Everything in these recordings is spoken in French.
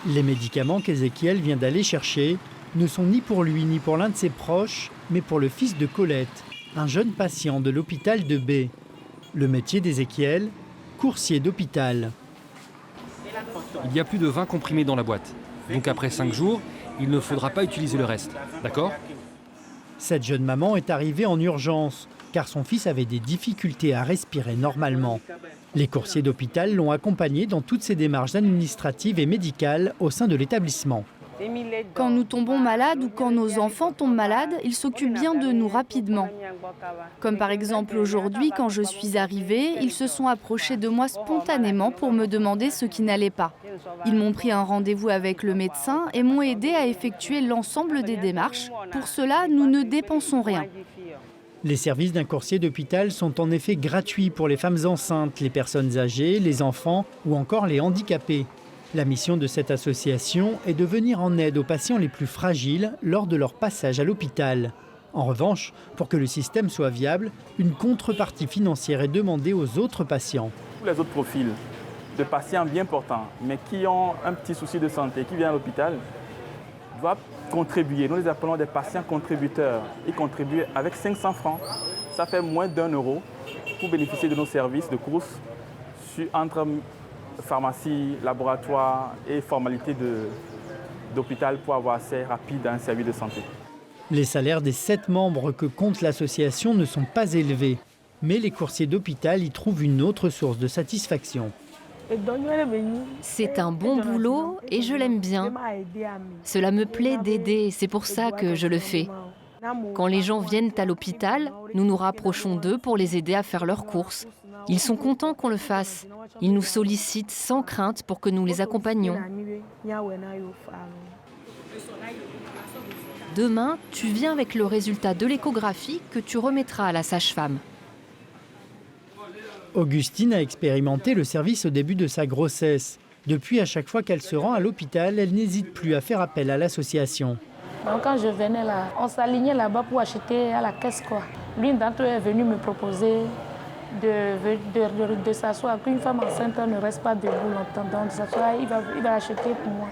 Les médicaments qu'Ézéchiel vient d'aller chercher ne sont ni pour lui ni pour l'un de ses proches, mais pour le fils de Colette, un jeune patient de l'hôpital de B. Le métier d'Ézéchiel, coursier d'hôpital. Il y a plus de 20 comprimés dans la boîte. Donc après 5 jours, il ne faudra pas utiliser le reste. D'accord ? Cette jeune maman est arrivée en urgence, car son fils avait des difficultés à respirer normalement. Les coursiers d'hôpital l'ont accompagné dans toutes ses démarches administratives et médicales au sein de l'établissement. Quand nous tombons malades ou quand nos enfants tombent malades, ils s'occupent bien de nous rapidement. Comme par exemple aujourd'hui, quand je suis arrivée, ils se sont approchés de moi spontanément pour me demander ce qui n'allait pas. Ils m'ont pris un rendez-vous avec le médecin et m'ont aidé à effectuer l'ensemble des démarches. Pour cela, nous ne dépensons rien. Les services d'un coursier d'hôpital sont en effet gratuits pour les femmes enceintes, les personnes âgées, les enfants ou encore les handicapés. La mission de cette association est de venir en aide aux patients les plus fragiles lors de leur passage à l'hôpital. En revanche, pour que le système soit viable, une contrepartie financière est demandée aux autres patients. Tous les autres profils de patients bien portants, mais qui ont un petit souci de santé, qui viennent à l'hôpital, doivent contribuer. Nous les appelons des patients contributeurs. Ils contribuent avec 500 francs. Ça fait moins d'1 € pour bénéficier de nos services de course entre pharmacie, laboratoire et formalités d'hôpital pour avoir accès rapide à un service de santé. Les salaires des 7 membres que compte l'association ne sont pas élevés, mais les coursiers d'hôpital y trouvent une autre source de satisfaction. C'est un bon boulot et je l'aime bien. Cela me plaît d'aider, c'est pour ça que je le fais. Quand les gens viennent à l'hôpital, nous nous rapprochons d'eux pour les aider à faire leurs courses. Ils sont contents qu'on le fasse. Ils nous sollicitent sans crainte pour que nous les accompagnions. Demain, tu viens avec le résultat de l'échographie que tu remettras à la sage-femme. Augustine a expérimenté le service au début de sa grossesse. Depuis, à chaque fois qu'elle se rend à l'hôpital, elle n'hésite plus à faire appel à l'association. Donc quand je venais là, on s'alignait là-bas pour acheter à la caisse, quoi. L'une d'entre eux est venue me proposer de s'asseoir, qu'une femme enceinte ne reste pas debout longtemps. Donc de s'asseoir, il va acheter pour moi.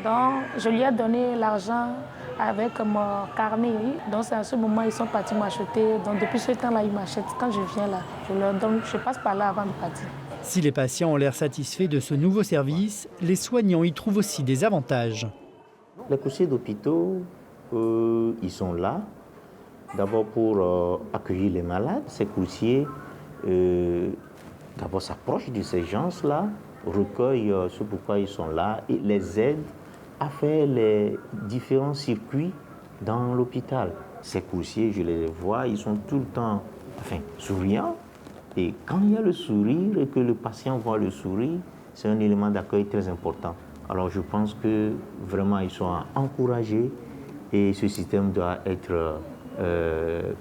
Donc je lui ai donné l'argent avec mon carnet. Donc c'est à ce moment ils sont partis m'acheter. Donc depuis ce temps-là, ils m'achètent. Quand je viens là, je leur donne, je passe par là avant de partir. Si les patients ont l'air satisfaits de ce nouveau service, les soignants y trouvent aussi des avantages. Les coursiers d'hôpitaux, ils sont là, d'abord pour accueillir les malades. Ces coursiers, d'abord s'approchent de ces gens-là, recueillent ce pourquoi ils sont là et les aident à faire les différents circuits dans l'hôpital. Ces coursiers, je les vois, ils sont tout le temps souriants. Et quand il y a le sourire et que le patient voit le sourire, c'est un élément d'accueil très important. Alors je pense que vraiment ils sont encouragés et ce système doit être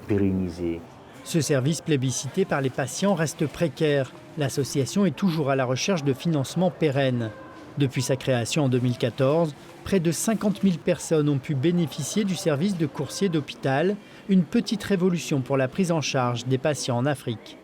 pérennisé. Ce service plébiscité par les patients reste précaire. L'association est toujours à la recherche de financements pérennes. Depuis sa création en 2014, près de 50 000 personnes ont pu bénéficier du service de coursier d'hôpital, une petite révolution pour la prise en charge des patients en Afrique.